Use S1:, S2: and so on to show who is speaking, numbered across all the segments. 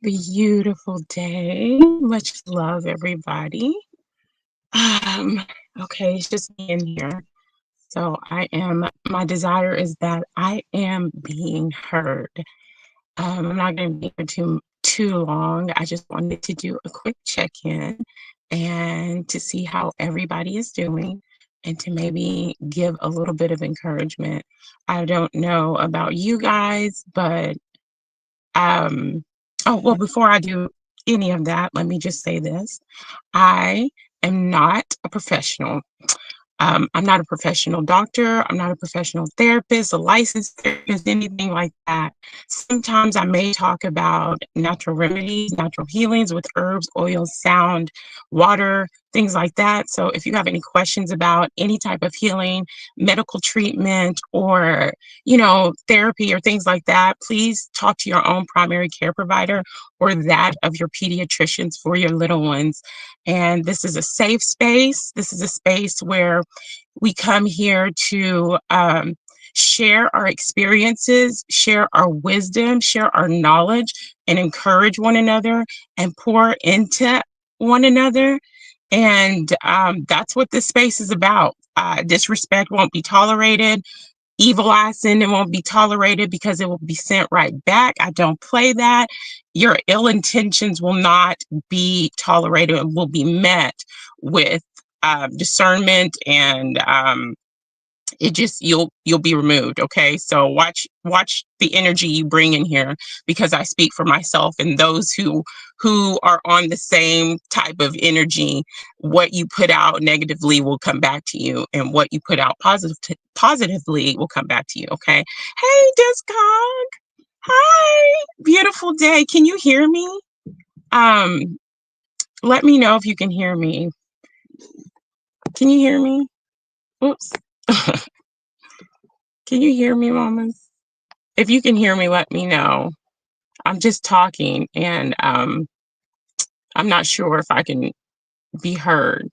S1: Beautiful day. Much love, everybody. Um, okay, it's just me in here. So my desire is that I am being heard. I'm not going to be here too long. I just wanted to do a quick check-in and to see how everybody is doing and to maybe give a little bit of encouragement. I don't know about you guys, but um, oh, well, before I do any of that, let me just say this. I am not a professional. I'm not a professional doctor. I'm not a professional therapist, a licensed therapist, anything like that. Sometimes I may talk about natural remedies, natural healings with herbs, oils, sound, water, things like that. So if you have any questions about any type of healing, medical treatment, or therapy or things like that, please talk to your own primary care provider or that of your pediatricians for your little ones. And this is a safe space. This is a space where we come here to share our experiences, share our wisdom, share our knowledge, and encourage one another and pour into one another. And that's what this space is about. Disrespect won't be tolerated. Evil eye sin won't be tolerated because it will be sent right back. I don't play that. Your ill intentions will not be tolerated and will be met with discernment, and it just you'll be removed. Okay, so watch the energy you bring in here, because I speak for myself and those who are on the same type of energy. What you put out negatively will come back to you, and what you put out positively will come back to you. Okay. Hey, Discog. Hi. Beautiful day. Can you hear me? um Let me know if you can hear me. Can you hear me? Oops. Can you hear me, mamas? If you can hear me, let me know. I'm just talking, and I'm not sure if I can be heard.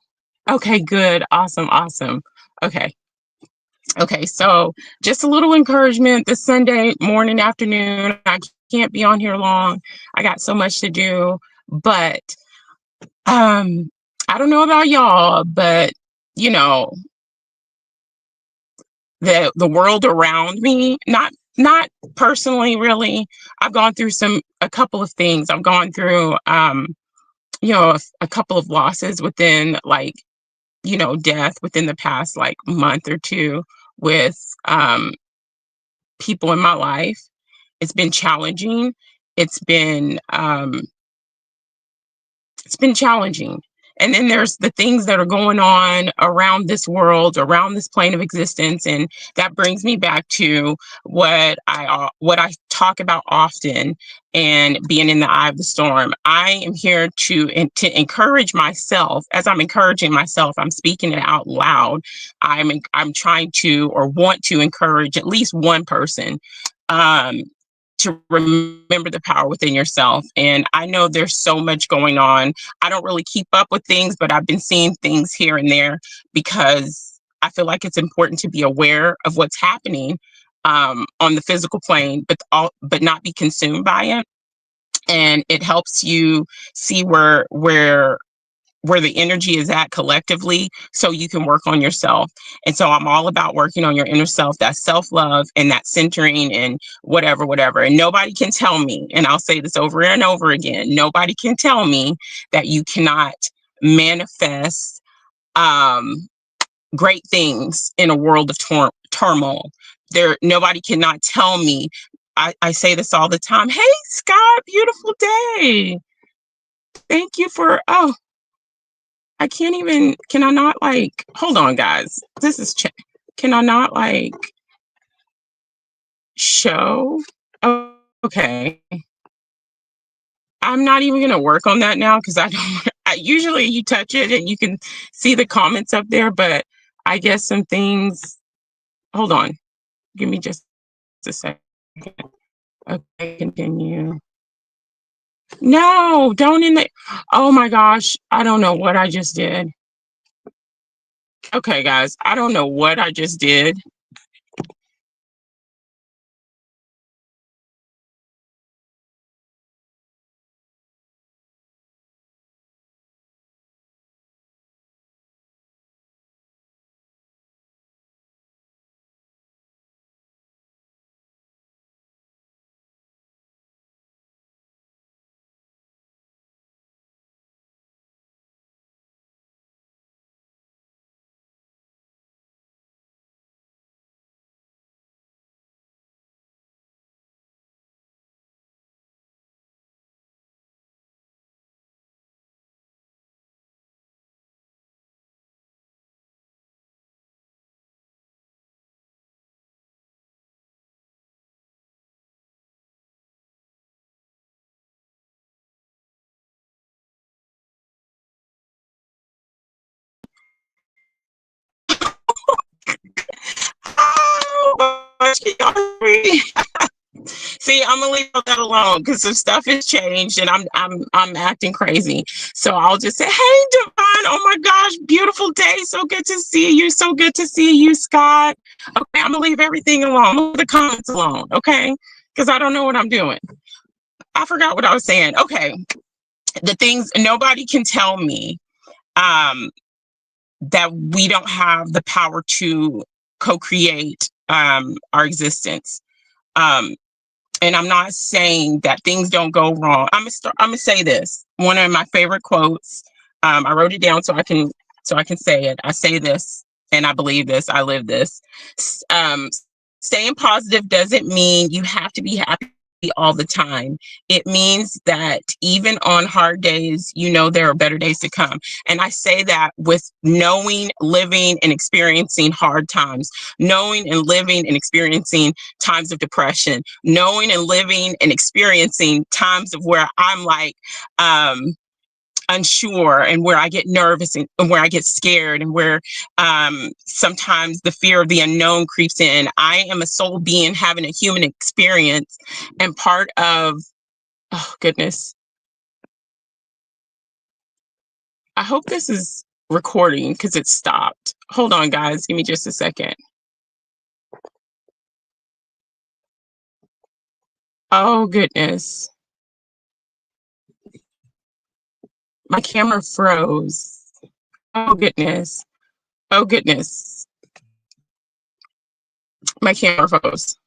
S1: Okay, good. Awesome, awesome. Okay. Okay, so just a little encouragement this Sunday morning, afternoon. I can't be on here long. I got so much to do, but um I don't know about y'all, but you know, the world around me, not personally really. I've gone through a couple of things. I've gone through a couple of losses within, like, death within the past like month or two with people in my life. It's been challenging. It's been um it's been challenging. And then there's the things that are going on around this world, around this plane of existence, and that brings me back to what I talk about often, and being in the eye of the storm. I am here to encourage myself. As I'm encouraging myself, I'm speaking it out loud. I'm trying to, or want to, encourage at least one person. Um, to remember the power within yourself. And I know there's so much going on. I don't really keep up with things, but I've been seeing things here and there because I feel like it's important to be aware of what's happening on the physical plane, but not be consumed by it. And it helps you see where the energy is at collectively, so you can work on yourself. And so I'm all about working on your inner self, that self-love and that centering and whatever. And nobody can tell me, and I'll say this over and over again, nobody can tell me that you cannot manifest um great things in a world of turmoil. Nobody cannot tell me. I say this all the time. Hey, Scott, beautiful day. Thank you for, oh, I can't even, can I not, like, hold on, guys. Can I not, like, show? Oh, okay. I'm not even going to work on that now because I don't, usually you touch it and you can see the comments up there, but I guess some things, hold on. Give me just a second. Okay, continue. No, don't in the, oh my gosh. I don't know what I just did. Okay, guys, I don't know what I just did. gosh, can y'all agree? See, I'm gonna leave that alone because some stuff has changed and I'm acting crazy. So I'll just say, hey Devon, oh my gosh, beautiful day. So good to see you. So good to see you, Scott. Okay, I'm gonna leave everything alone. I'm gonna leave the comments alone, okay? Because I don't know what I'm doing. I forgot what I was saying. Okay. The things nobody can tell me that we don't have the power to co-create our existence. Um, and I'm not saying that things don't go wrong. I'm gonna say this. One of my favorite quotes. I wrote it down so I can say it. I say this, and I believe this. I live this. Um, Staying positive doesn't mean you have to be happy all the time. It means that even on hard days, you know there are better days to come. And I say that with knowing, living, and experiencing hard times, knowing and living and experiencing times of depression, knowing and living and experiencing times of where I'm like unsure and where I get nervous and where I get scared and where sometimes the fear of the unknown creeps in. I am a soul being having a human experience, and part of, oh goodness, I hope this is recording because it stopped. Hold on, guys, give me just a second. Oh goodness. My camera froze. Oh goodness. Oh goodness. My camera froze.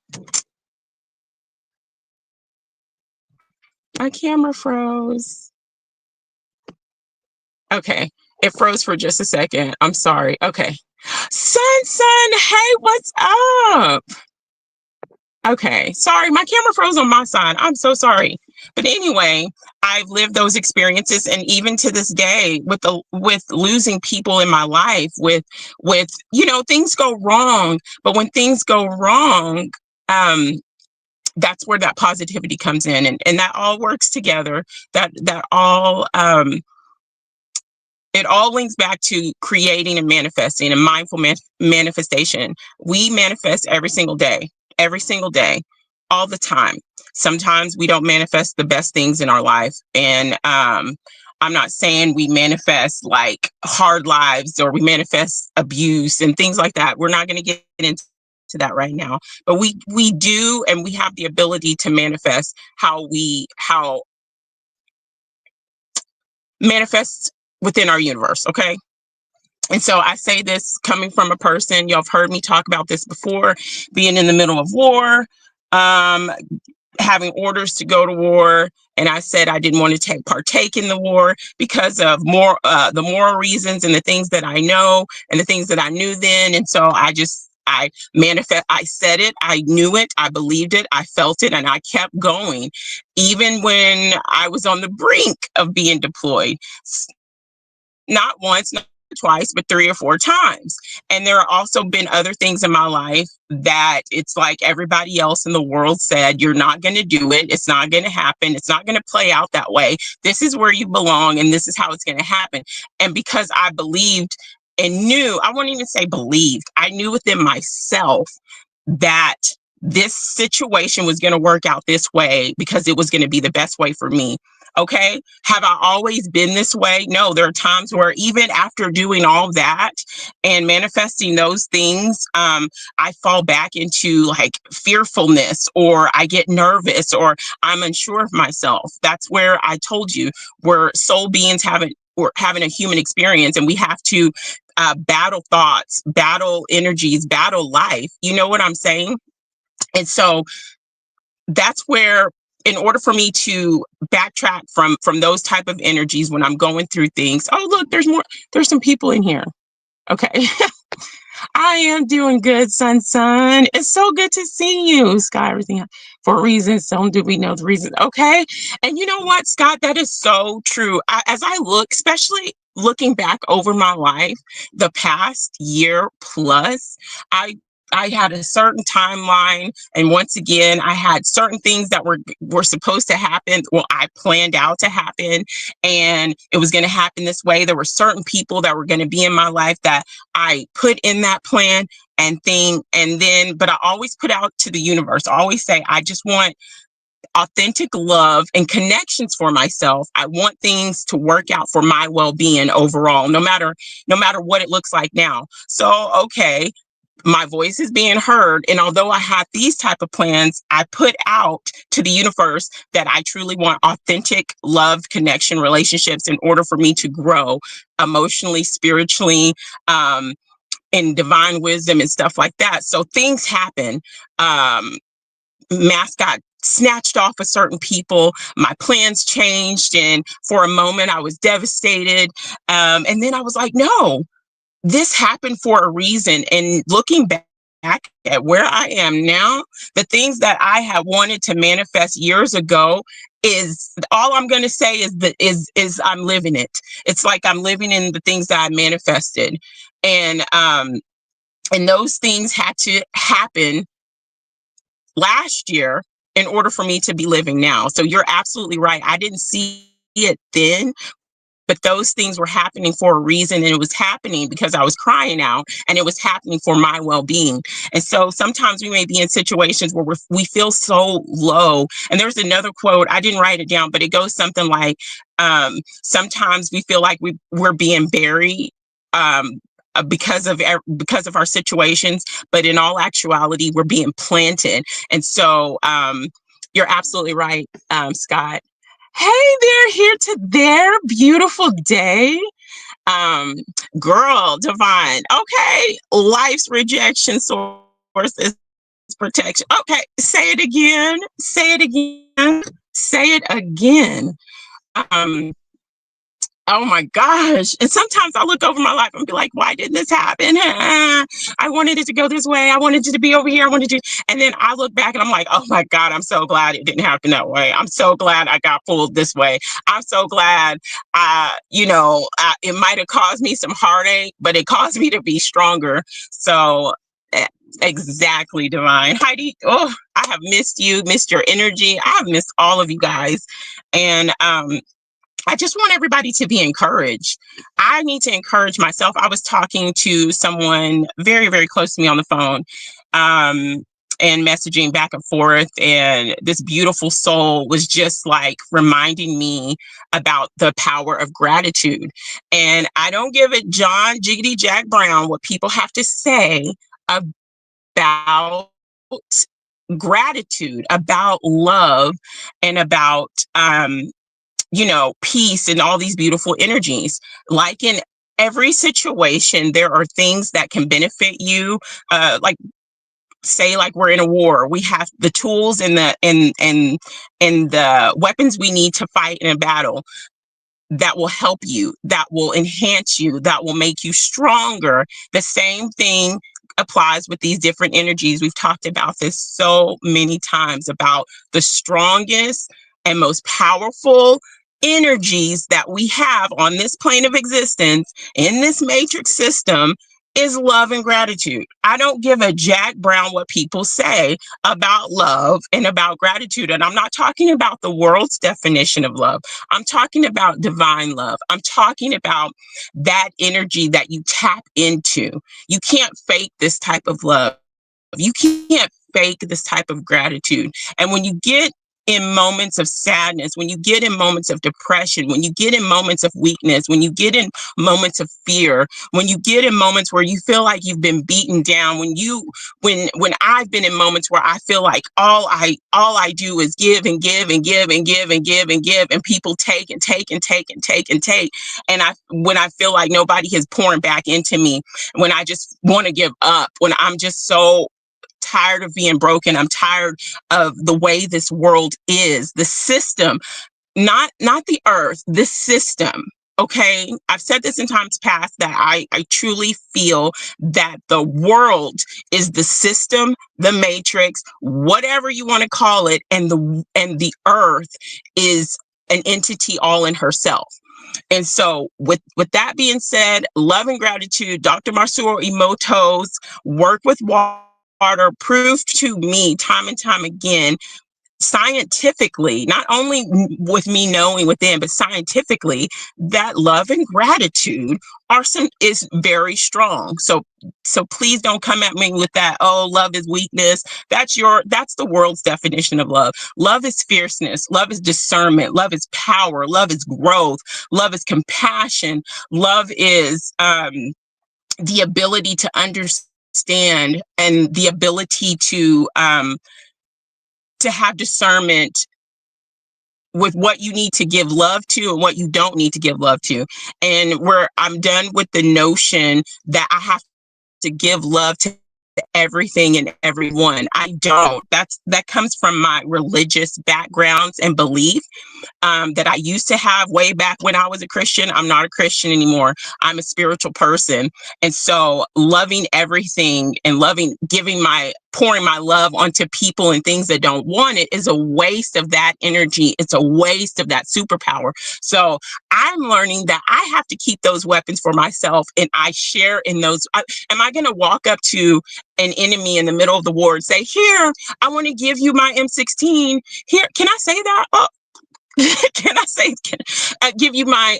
S1: My camera froze. Okay. It froze for just a second. I'm sorry. Okay. Sun, hey, what's up? Okay. Sorry, my camera froze on my side. I'm so sorry. But anyway, I've lived those experiences, and even to this day with losing people in my life, with things go wrong, but when things go wrong, that's where that positivity comes in, and that all works together. That all it all links back to creating and manifesting and mindful manifestation. We manifest every single day, all the time. Sometimes we don't manifest the best things in our life. And I'm not saying we manifest like hard lives or we manifest abuse and things like that. We're not going to get into that right now. But we do, and we have the ability to manifest how manifest within our universe. Okay. And so I say this coming from a person, y'all have heard me talk about this before, being in the middle of war, um, having orders to go to war. And I said I didn't want to partake in the war because of the moral reasons and the things that I know and the things that I knew then. And so I manifest, I said it, I knew it, I believed it, I felt it, and I kept going, even when I was on the brink of being deployed. Not once, not twice, but 3 or 4 times. And there have also been other things in my life that it's like everybody else in the world said, you're not going to do it. It's not going to happen. It's not going to play out that way. This is where you belong, and this is how it's going to happen. And because I believed and knew, I won't even say believed, I knew within myself that this situation was going to work out this way because it was going to be the best way for me. Okay. Have I always been this way? No, there are times where even after doing all that and manifesting those things, I fall back into like fearfulness, or I get nervous, or I'm unsure of myself. That's where I told you we're soul beings having a human experience, and we have to battle thoughts, battle energies, battle life. You know what I'm saying? And so that's where, in order for me to backtrack from those type of energies when I'm going through things, oh look, there's some people in here. Okay. I am doing good, son. It's so good to see you, Scott. Everything for a reason. So do we know the reason? Okay. And you know what, Scott? That is so true. As I look, especially looking back over my life, the past year plus, I I had a certain timeline, and once again, I had certain things that were supposed to happen. Well, I planned out to happen, and it was going to happen this way. There were certain people that were going to be in my life that I put in that plan and thing, and then, but I always put out to the universe. I always say, I just want authentic love and connections for myself. I want things to work out for my well-being overall, no matter what it looks like now. So, okay, my voice is being heard, and although I have these type of plans, I put out to the universe that I truly want authentic love, connection, relationships in order for me to grow emotionally, spiritually, in divine wisdom and stuff like that. So things happen. Mask got snatched off of certain people. My plans changed, and for a moment I was devastated. And then I was like, no, this happened for a reason. And looking back at where I am now, the things that I had wanted to manifest years ago, is all I'm going to say is that is I'm living it. It's like I'm living in the things that I manifested, and those things had to happen last year in order for me to be living now. So you're absolutely right. I didn't see it then, but those things were happening for a reason, and it was happening because I was crying out, and it was happening for my well-being. And so sometimes we may be in situations where we feel so low. And there's another quote, I didn't write it down, but it goes something like, sometimes we feel like we're being buried, because of our situations, but in all actuality, we're being planted. And so, you're absolutely right, Scott. Hey there, here to their beautiful day. Um, Girl, Divine. Okay, life's rejection source is protection. Okay, say it again. Say it again. Say it again. Um, Oh my gosh. And sometimes I look over my life and be like, why did this happen? I wanted it to go this way. I wanted it to be over here. I wanted to, and then I look back and I'm like, oh my God, I'm so glad it didn't happen that way. I'm so glad I got pulled this way. I'm so glad, it might have caused me some heartache, but it caused me to be stronger. So, eh, exactly, Divine. Heidi, oh, I have missed you, missed your energy. I have missed all of you guys. And, I just want everybody to be encouraged. I need to encourage myself. I was talking to someone very, very close to me on the phone, and messaging back and forth. And this beautiful soul was just like reminding me about the power of gratitude. And I don't give it John Jiggity Jack Brown what people have to say about gratitude, about love, and about peace and all these beautiful energies. Like in every situation, there are things that can benefit you. Like say, like we're in a war, we have the tools and the weapons we need to fight in a battle that will help you, that will enhance you, that will make you stronger. The same thing applies with these different energies. We've talked about this so many times about the strongest and most powerful energies that we have on this plane of existence in this matrix system is love and gratitude. I don't give a Jack Brown what people say about love and about gratitude. And I'm not talking about the world's definition of love. I'm talking about divine love. I'm talking about that energy that you tap into. You can't fake this type of love. You can't fake this type of gratitude. And when you get in moments of sadness, when you get in moments of depression, when you get in moments of weakness, when you get in moments of fear, when you get in moments where you feel like you've been beaten down, when I've been in moments where I feel like all I do is give and give and give and give and give and give, and people take and take and take and take and take. And when I feel like nobody is pouring back into me, when I just want to give up, when I'm just so tired of being broken. I'm tired of the way this world is, the system, not the earth, the system. Okay. I've said this in times past that I truly feel that the world is the system, the matrix, whatever you want to call it, and the earth is an entity all in herself. And so with that being said, love and gratitude, Dr. Masaru Emoto's work with water water proved to me time and time again, scientifically, not only with me knowing within, but scientifically, that love and gratitude is very strong. So please don't come at me with that, oh, love is weakness. That's the world's definition of love. Love is fierceness, love is discernment, love is power, love is growth, love is compassion, love is the ability to understand and the ability to have discernment with what you need to give love to and what you don't need to give love to. And where I'm done with the notion that I have to give love to everything and everyone. I don't. That comes from my religious backgrounds and belief that I used to have way back when I was a Christian. I'm not a Christian anymore. I'm a spiritual person. And so loving everything and pouring my love onto people and things that don't want it is a waste of that energy. It's a waste of that superpower. So I'm learning that I have to keep those weapons for myself, and I share in those. Am I going to walk up to an enemy in the middle of the war and say, here, I want to give you my M16. Here, can I say that? Oh, can I say, give you my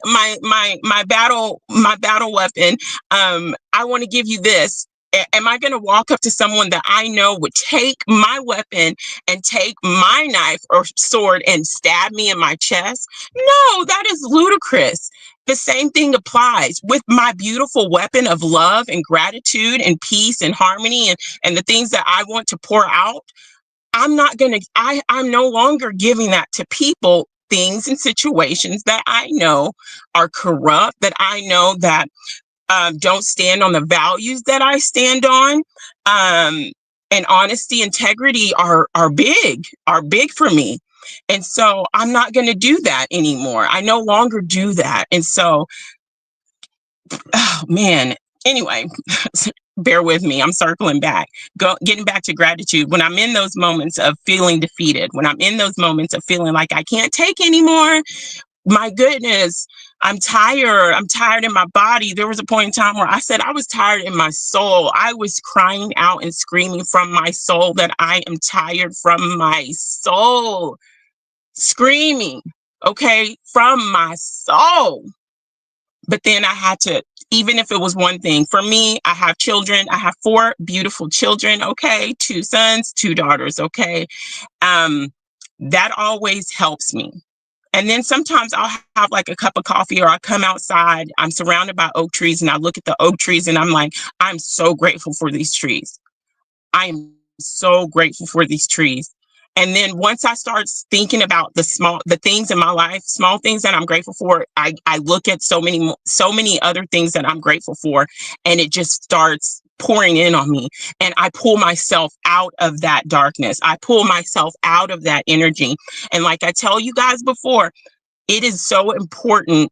S1: battle weapon? I want to give you this. Am I going to walk up to someone that I know would take my weapon and take my knife or sword and stab me in my chest? No, that is ludicrous. The same thing applies with my beautiful weapon of love and gratitude and peace and harmony and the things that I want to pour out. I'm no longer giving that to people, things and situations that I know are corrupt, that I know that don't stand on the values that I stand on. And honesty, integrity are big for me. And so I'm not going to do that anymore. I no longer do that. And so, oh man, anyway, bear with me. I'm circling back, getting back to gratitude. When I'm in those moments of feeling defeated, when I'm in those moments of feeling like I can't take anymore, my goodness, I'm tired. I'm tired in my body. There was a point in time where I said I was tired in my soul. I was crying out and screaming from my soul that I am tired from my soul. Screaming, okay, from my soul. But then I had to, even if it was one thing, for me, I have children. I have 4 beautiful children, okay, 2 sons, 2 daughters, okay. That always helps me. And then sometimes I'll have like a cup of coffee or I'll come outside. I'm surrounded by oak trees and I look at the oak trees and I'm like, I'm so grateful for these trees. I am so grateful for these trees. And then once I start thinking about the things in my life, small things that I'm grateful for, I look at so many other things that I'm grateful for, and it just starts pouring in on me. And I pull myself out of that darkness. I pull myself out of that energy. And like I tell you guys before, it is so important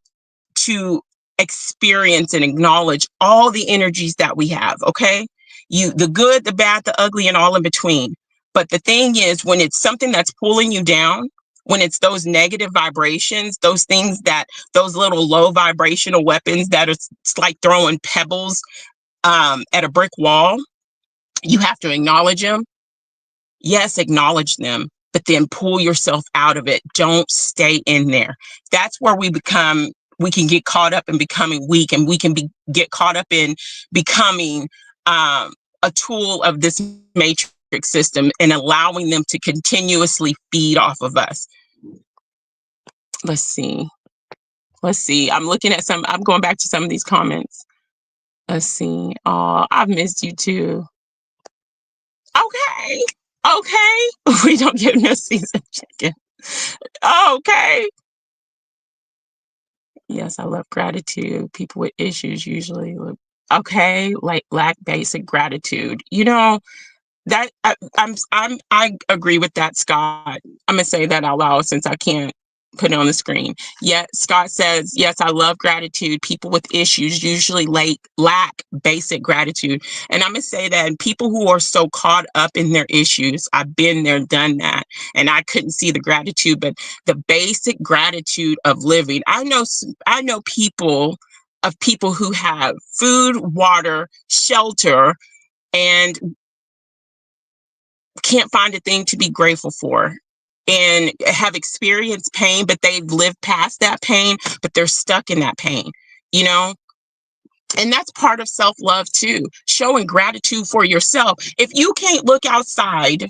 S1: to experience and acknowledge all the energies that we have, okay? The good, the bad, the ugly, and all in between. But the thing is, when it's something that's pulling you down, when it's those negative vibrations, those little low vibrational weapons that are, it's like throwing pebbles at a brick wall, you have to acknowledge them. Yes, acknowledge them, but then pull yourself out of it. Don't stay in there. That's where we can get caught up in becoming weak, and we can get caught up in becoming a tool of this matrix system and allowing them to continuously feed off of us. Let's see. I'm going back to some of these comments. Let's see. Oh, I've missed you too. Okay. We don't give no season chicken. Okay. Yes, I love gratitude. People with issues usually okay, like lack basic gratitude. That I agree with that, Scott. I'm gonna say that out loud since I can't put it on the screen. Yet Scott says, yes, I love gratitude. People with issues usually lack basic gratitude. And I'm gonna say that people who are so caught up in their issues, I've been there, done that, and I couldn't see the gratitude, but the basic gratitude of living. I know people who have food, water, shelter, and can't find a thing to be grateful for and have experienced pain, but they've lived past that pain, but they're stuck in that pain, you know? And that's part of self-love too, showing gratitude for yourself. If you can't look outside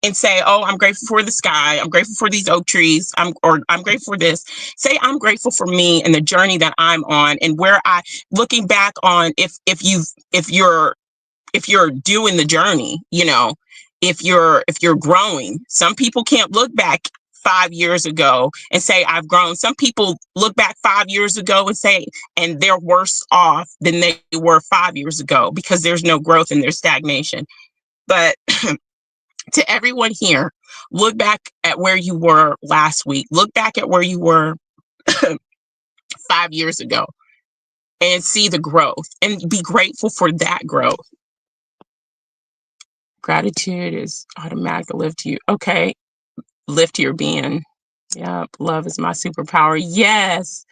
S1: and say, "Oh, I'm grateful for the sky. I'm grateful for these oak trees. I'm grateful for this." Say, "I'm grateful for me and the journey that I'm on, and where I looking back on if you're doing the journey, you know, if you're growing." Some people can't look back 5 years ago and say, "I've grown." Some people look back 5 years ago and say, and they're worse off than they were 5 years ago because there's no growth and there's stagnation. But to everyone here, look back at where you were last week. Look back at where you were 5 years ago and see the growth and be grateful for that growth. Gratitude is automatic lift to you. Okay. Lift your being. Yep. Love is my superpower. Yes.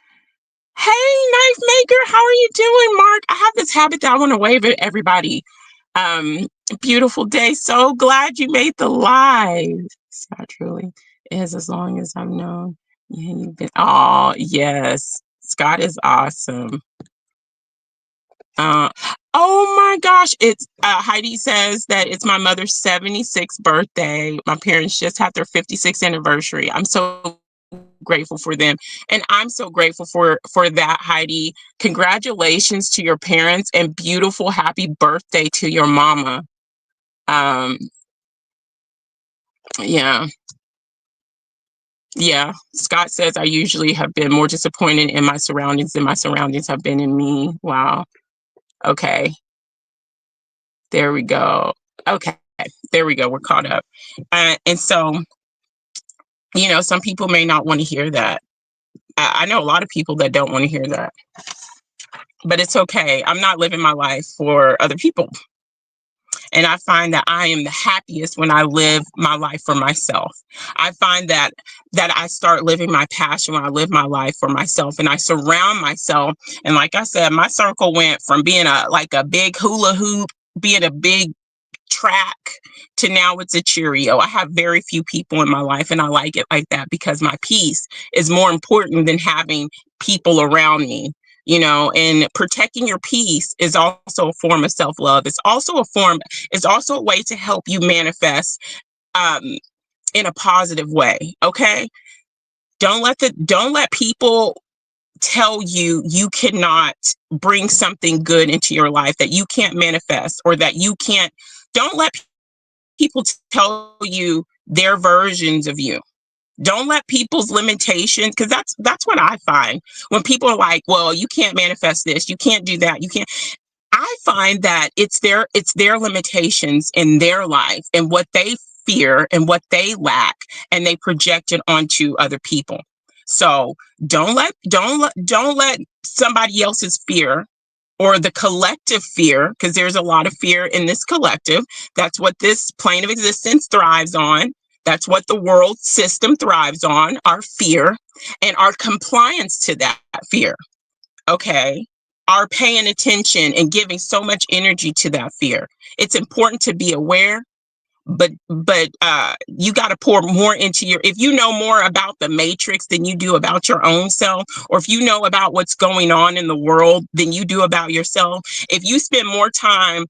S1: Hey, knife maker. How are you doing, Mark? I have this habit that I want to wave at everybody. Um, Beautiful day. So glad you made the live. Scott truly is as long as I've known. Yeah, you've been. Oh, yes. Scott is awesome. Uh, oh my gosh. It's Heidi says that it's my mother's 76th birthday. My parents just had their 56th anniversary. I'm so grateful for them, and I'm so grateful for that, Heidi. Congratulations to your parents and beautiful happy birthday to your mama. Um, yeah. Yeah. Scott says I usually have been more disappointed in my surroundings than my surroundings have been in me. Wow. Okay. There we go. Okay. There we go. We're caught up. And so, you know, some people may not want to hear that. I know a lot of people that don't want to hear that, but it's okay. I'm not living my life for other people. And I find that I am the happiest when I live my life for myself. I find that I start living my passion when I live my life for myself and I surround myself. And like I said, my circle went from being a big hula hoop, being a big track, to now it's a Cheerio. I have very few people in my life and I like it like that because my peace is more important than having people around me. You know, and protecting your peace is also a form of self-love. It's also a way to help you manifest um in a positive way. Okay. Don't let people tell you you cannot bring something good into your life, that you can't manifest, or that you can't. Don't let people tell you their versions of you. Don't let people's limitations, because that's what I find when people are like, "Well, you can't manifest this, you can't do that, you can't." I find that it's their limitations in their life and what they fear and what they lack, and they project it onto other people. So don't let somebody else's fear or the collective fear, because there's a lot of fear in this collective. That's what this plane of existence thrives on. That's what the world system thrives on, our fear and our compliance to that fear. Okay. Are paying attention and giving so much energy to that fear. It's important to be aware, but you got to pour more into if you know more about the matrix than you do about your own self, or if you know about what's going on in the world than you do about yourself, if you spend more time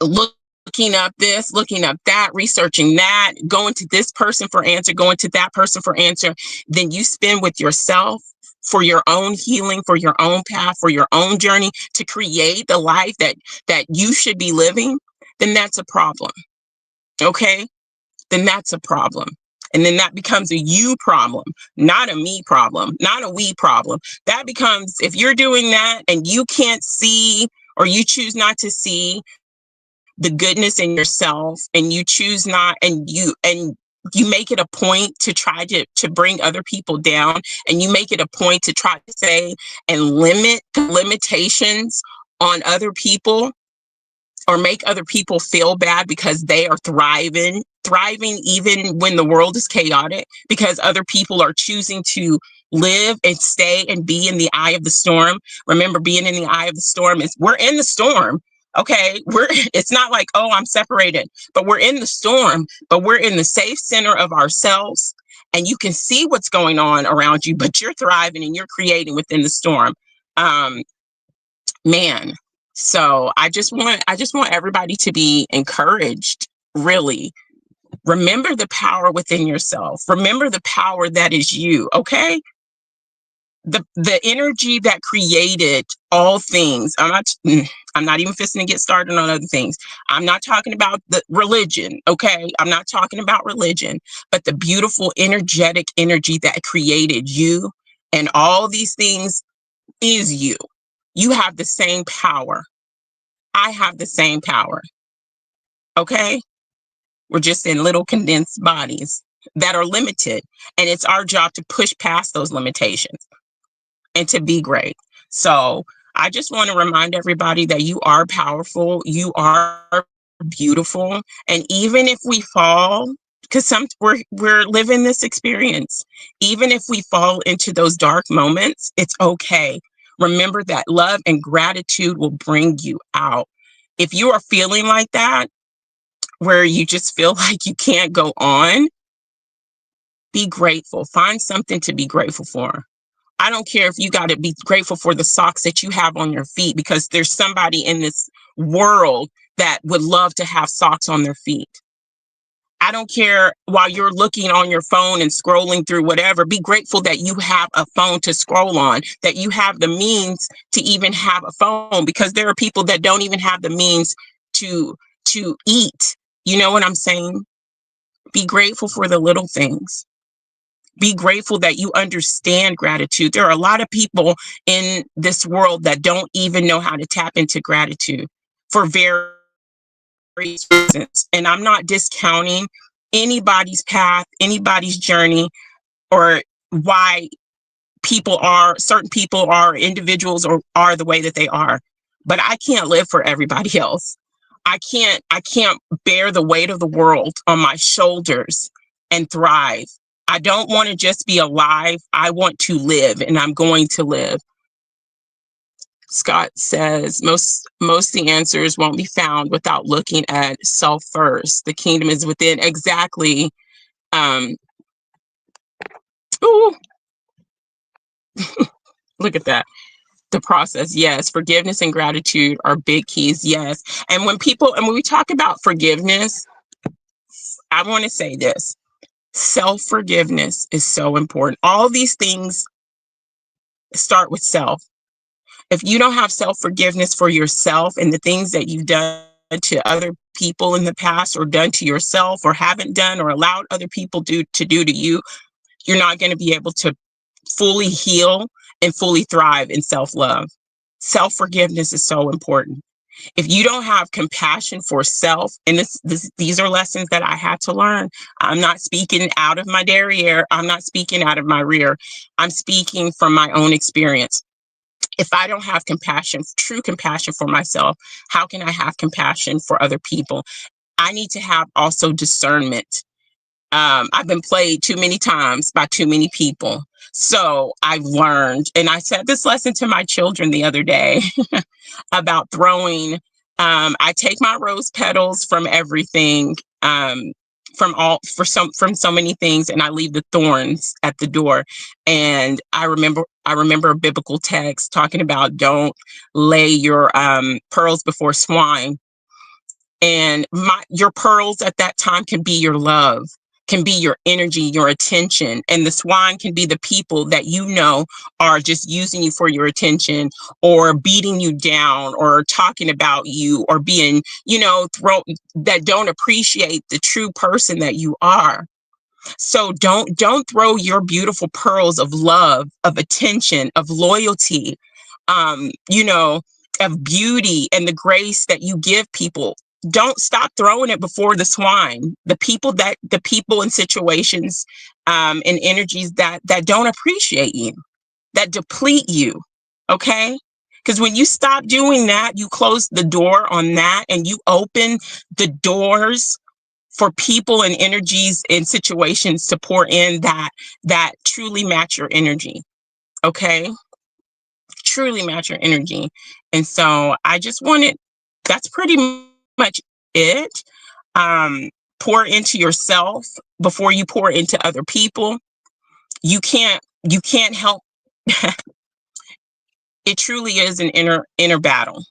S1: looking up this, looking up that, researching that, going to this person for answer, going to that person for answer, than you spend with yourself for your own healing, for your own path, for your own journey to create the life that you should be living, then that's a problem. Okay? Then that's a problem. And then that becomes a you problem, not a me problem, not a we problem. That becomes, if you're doing that and you can't see, or you choose not to see the goodness in yourself, and you choose not, and you make it a point to try to bring other people down, and you make it a point to try to say and limit limitations on other people, or make other people feel bad because they are thriving even when the world is chaotic, because other people are choosing to live and stay and be in the eye of the storm. Remember, being in the eye of the storm is, we're in the storm, Okay, it's not like, oh, I'm separated, but we're in the storm, but we're in the safe center of ourselves, and you can see what's going on around you, but you're thriving and you're creating within the storm. Um, man, so I just want everybody to be encouraged, really. Remember the power within yourself. Remember the power that is you, okay? The energy that created all things. I'm not even fixing to get started on other things. I'm not talking about the religion, okay? I'm not talking about religion, but the beautiful energetic energy that created you and all these things is you. You have the same power. I have the same power, okay? We're just in little condensed bodies that are limited, and it's our job to push past those limitations and to be great. So I just want to remind everybody that you are powerful, you are beautiful, and even if we fall, because we're living this experience, even if we fall into those dark moments, it's okay. Remember that love and gratitude will bring you out. If you are feeling like that, where you just feel like you can't go on, be grateful. Find something to be grateful for. I don't care if you got to be grateful for the socks that you have on your feet, because there's somebody in this world that would love to have socks on their feet. I don't care, while you're looking on your phone and scrolling through whatever, be grateful that you have a phone to scroll on, that you have the means to even have a phone, because there are people that don't even have the means to eat. You know what I'm saying? Be grateful for the little things. Be grateful that you understand gratitude. There are a lot of people in this world that don't even know how to tap into gratitude for various reasons. And I'm not discounting anybody's path, anybody's journey, or why certain people are individuals or are the way that they are. But I can't live for everybody else. I can't bear the weight of the world on my shoulders and thrive. I don't want to just be alive. I want to live, and I'm going to live. Scott says most the answers won't be found without looking at self first. The kingdom is within. Exactly. Um, ooh, look at that. The process, yes. Forgiveness and gratitude are big keys, yes. And when we talk about forgiveness, I want to say this. Self forgiveness is so important. All these things start with self. If you don't have self forgiveness for yourself and the things that you've done to other people in the past, or done to yourself, or haven't done, or allowed other people to do to you, you're not going to be able to fully heal and fully thrive in self love. Self forgiveness is so important. If you don't have compassion for self, and these are lessons that I had to learn. I'm not speaking out of my derriere. I'm not speaking out of my rear. I'm speaking from my own experience. If I don't have compassion, true compassion for myself, how can I have compassion for other people? I need to have also discernment. I've been played too many times by too many people. So I've learned, and I said this lesson to my children the other day about throwing. I take my rose petals from everything, from so many things, and I leave the thorns at the door. And I remember a biblical text talking about don't lay your pearls before swine, and your pearls at that time can be your love, can be your energy, your attention, and the swine can be the people that are just using you for your attention, or beating you down, or talking about you, or being, that don't appreciate the true person that you are. So don't throw your beautiful pearls of love, of attention, of loyalty, um, you know, of beauty and the grace that you give people. Don't stop throwing it before the swine, the people and situations, and energies that don't appreciate you, that deplete you. Okay. Because when you stop doing that, you close the door on that, and you open the doors for people and energies and situations to pour in that truly match your energy. Okay. Truly match your energy. And so I just wanted That's pretty much it. Um, Pour into yourself before you pour into other people. You can't help. It truly is an inner battle.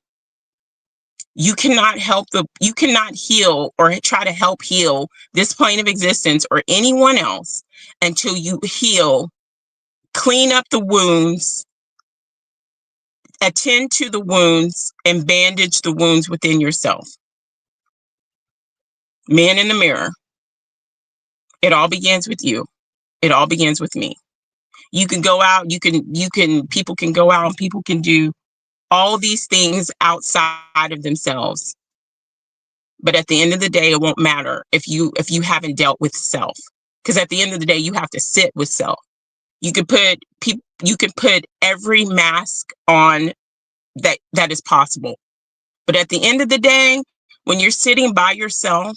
S1: You cannot heal or try to help heal this plane of existence or anyone else until you heal, clean up the wounds, attend to the wounds, and bandage the wounds within yourself. Man in the mirror. It all begins with you. It all begins with me. You can go out, people can go out and people can do all these things outside of themselves. But at the end of the day, it won't matter if you haven't dealt with self. Because at the end of the day, you have to sit with self. You can put every mask on that is possible. But at the end of the day, when you're sitting by yourself,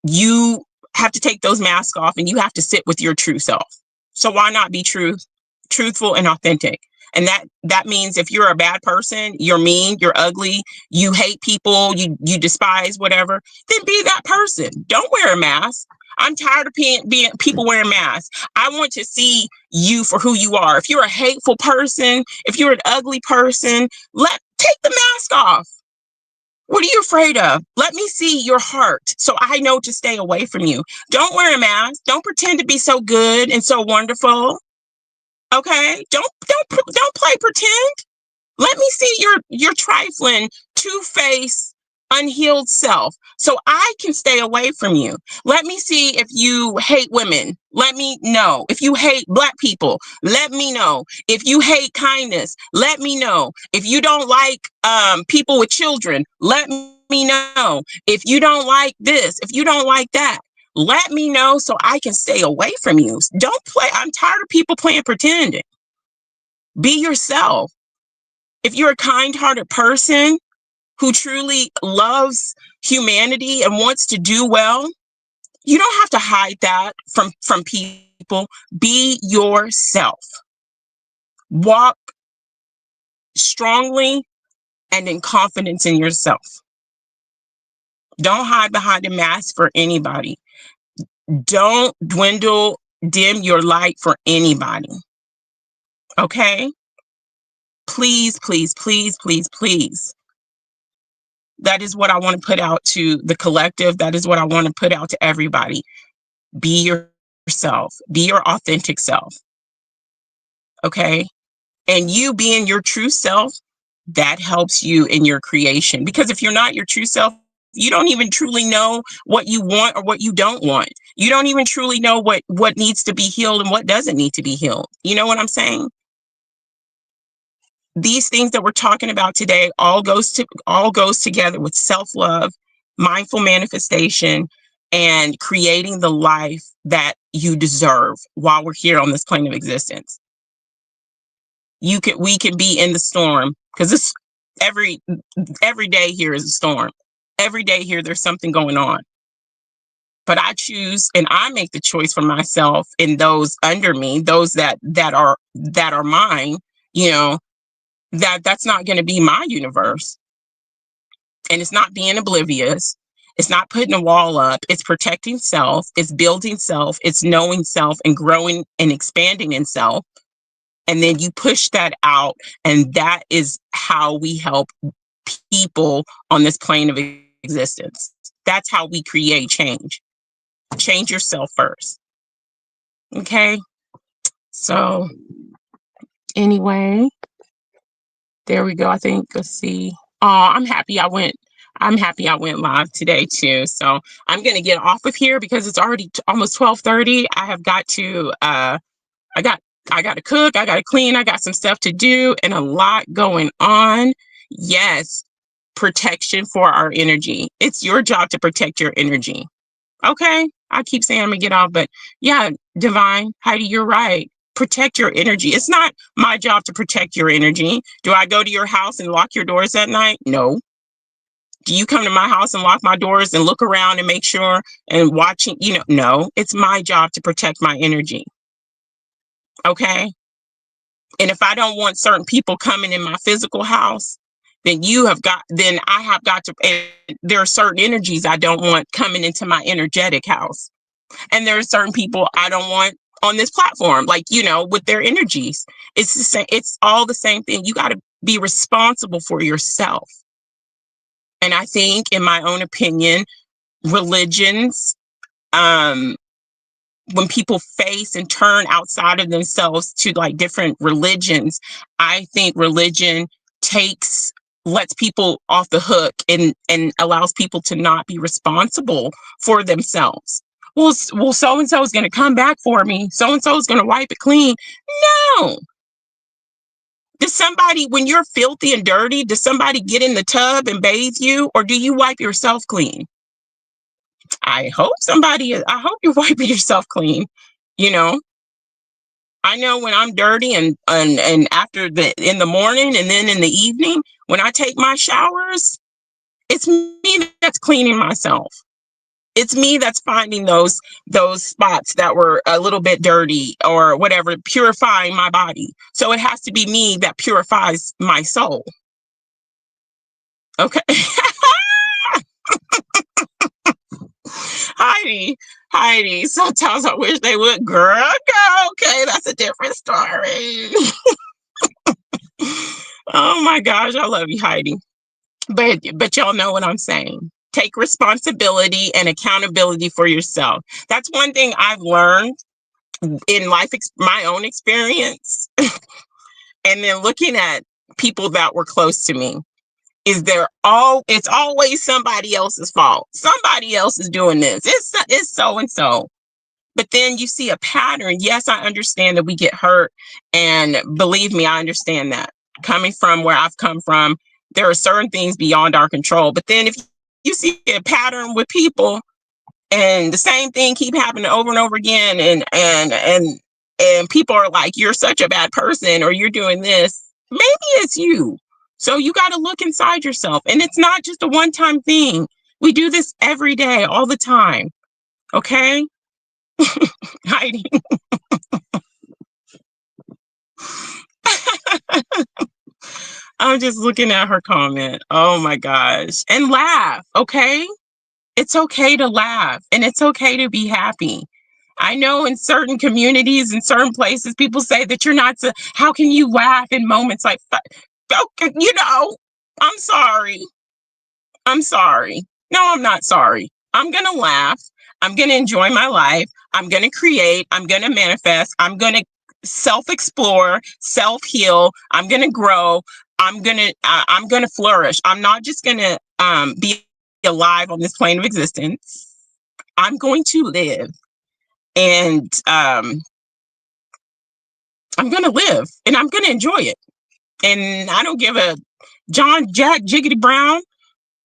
S1: you have to take those masks off and you have to sit with your true self. So why not be truthful and authentic? And that means if you're a bad person, you're mean, you're ugly, you hate people, you despise whatever, then be that person. Don't wear a mask. I'm tired of being people wearing masks. I want to see you for who you are. If you're a hateful person, if you're an ugly person, take the mask off. What are you afraid of? Let me see your heart so I know to stay away from you. Don't wear a mask. Don't pretend to be so good and so wonderful. Okay? Don't play pretend. Let me see your trifling, two-faced, unhealed self so I can stay away from you. Let me see if you hate women. Let me know. If you hate Black people, let me know. If you hate kindness, let me know. If you don't like people with children, let me know. If you don't like this, if you don't like that, let me know so I can stay away from you. Don't play. I'm tired of people playing pretending. Be yourself. If you're a kind-hearted person who truly loves humanity and wants to do well, you don't have to hide that from people. Be yourself. Walk strongly and in confidence in yourself. Don't hide behind a mask for anybody. Don't dim your light for anybody. Okay? Please, please, please, please, please. That is what I want to put out to the collective. That is what I want to put out to everybody. Be yourself. Be your authentic self. Okay? And you being your true self, that helps you in your creation. Because if you're not your true self, you don't even truly know what you want or what you don't want. You don't even truly know what needs to be healed and what doesn't need to be healed. You know what I'm saying? These things that we're talking about today all goes together with self-love, mindful manifestation, and creating the life that you deserve while we're here on this plane of existence. We can be in the storm because this every day here is a storm. Every day here there's something going on. But I choose and I make the choice for myself and those under me, those that are mine, you know, that's not going to be my universe. And it's not being oblivious. It's not putting a wall up. It's protecting self. It's building self. It's knowing self and growing and expanding in self. And then you push that out. And that is how we help people on this plane of existence. That's how we create change. Change yourself first. Okay. So anyway, there we go. I think, let's see. I'm happy I went live today too. So I'm going to get off of here because it's already almost 12:30. I have got to, I got to cook. I got to clean. I got some stuff to do and a lot going on. Yes. Protection for our energy. It's your job to protect your energy. Okay. I keep saying I'm gonna get off, but yeah, Divine, Heidi, you're right. Protect your energy. It's not my job to protect your energy. Do I go to your house and lock your doors at night? No. Do you come to my house and lock my doors and look around and make sure and watching, no, it's my job to protect my energy. Okay. And if I don't want certain people coming in my physical house, then then I have got to, and there are certain energies I don't want coming into my energetic house. And there are certain people I don't want on this platform, like, with their energies. It's the same, it's all the same thing. You got to be responsible for yourself. And I think, in my own opinion, religions, when people face and turn outside of themselves to like different religions, I think religion lets people off the hook and allows people to not be responsible for themselves. Well, so and so is going to come back for me. So and so is going to wipe it clean. No. Does somebody, when you're filthy and dirty, does somebody get in the tub and bathe you, or do you wipe yourself clean? I hope you're wiping yourself clean. I know when I'm dirty and after in the morning and then in the evening, when I take my showers, it's me that's cleaning myself. It's me that's finding those spots that were a little bit dirty or whatever, purifying my body. So it has to be me that purifies my soul. Okay. Heidi, sometimes I wish they would. Girl, go. Okay, that's a different story. Oh my gosh, I love you, Heidi. But y'all know what I'm saying. Take responsibility and accountability for yourself. That's one thing I've learned in life, my own experience. And then looking at people that were close to me, it's always somebody else's fault. Somebody else is doing this. It's so and so. But then you see a pattern. Yes, I understand that we get hurt. And believe me, I understand that. Coming from where I've come from, there are certain things beyond our control. But then if you see a pattern with people and the same thing keep happening over and over again, and people are like, you're such a bad person, or you're doing this, maybe it's you. So you got to look inside yourself. And it's not just a one-time thing. We do this every day, all the time. Okay? Heidi. I'm just looking at her comment. Oh my gosh. And laugh, okay? It's okay to laugh and it's okay to be happy. I know in certain communities, in certain places, people say that you're not how can you laugh in moments like that? Okay, I'm sorry. I'm sorry. No, I'm not sorry. I'm going to laugh. I'm going to enjoy my life. I'm going to create. I'm going to manifest. I'm going to self-explore, self-heal. I'm going to grow. I'm going to flourish. I'm not just going to be alive on this plane of existence. I'm going to live. And I'm going to live and I'm going to enjoy it. And I don't give a John Jack Jiggity Brown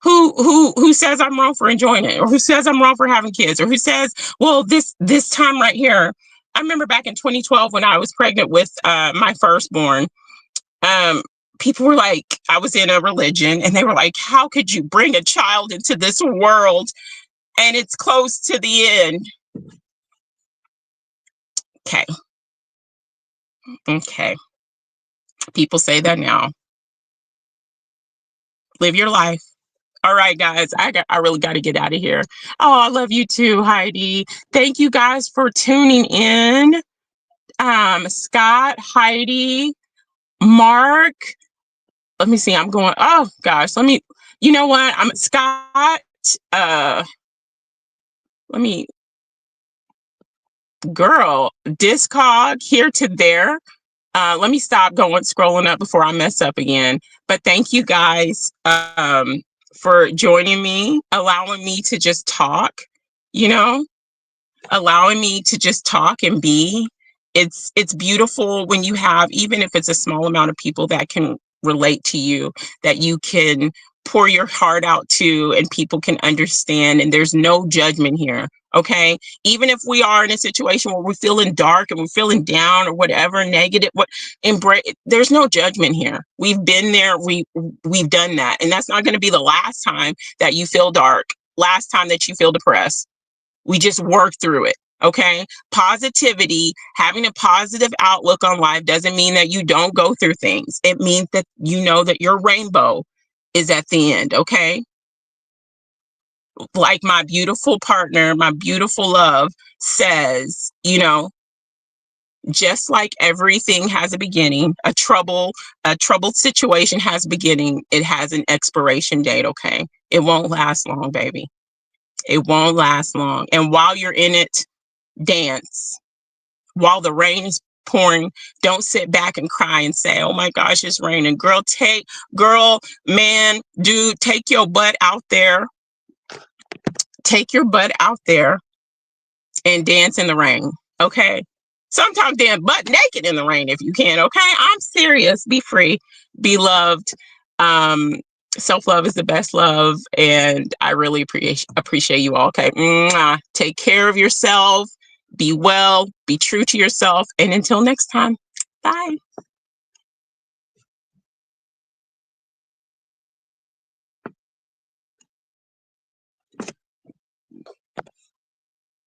S1: who says I'm wrong for enjoying it, or who says I'm wrong for having kids, or who says, well, this time right here. I remember back in 2012 when I was pregnant with my firstborn, people were like, I was in a religion and they were like, how could you bring a child into this world and it's close to the end? Okay. People say that now. Live your life. All right, guys, I really got to get out of here. Oh, I love you too, Heidi. Thank you guys for tuning in. Scott, Heidi, Mark. Let me see. I'm going. Oh gosh, you know what? I'm Scott. Let me. Girl, Discog here to there. Let me stop scrolling up before I mess up again. But thank you guys for joining me, allowing me to just talk, allowing me to just talk and be. It's beautiful when you have, even if it's a small amount of people that can relate to you, that you can pour your heart out to and people can understand, and there's no judgment here. Okay, even if we are in a situation where we're feeling dark and we're feeling down or whatever negative, there's no judgment here. We've been there, we've done that, and that's not going to be the last time that you feel dark, last time that you feel depressed. We just work through it. Okay, positivity, having a positive outlook on life doesn't mean that you don't go through things. It means that you know that you're rainbow. is at the end, okay? Like my beautiful partner, my beautiful love says, just like everything has a beginning, a troubled situation has a beginning, it has an expiration date, okay? It won't last long, baby. It won't last long. And while you're in it, dance. While the rain is pouring, don't sit back and cry and say, "Oh my gosh, it's raining." Girl, man, dude, take your butt out there. Take your butt out there and dance in the rain. Okay. Sometimes dance butt naked in the rain if you can. Okay. I'm serious. Be free. Be loved. Um, Self-love is the best love. And I really appreciate you all. Okay. Mwah. Take care of yourself. Be well. Be true to yourself. And until next time, bye.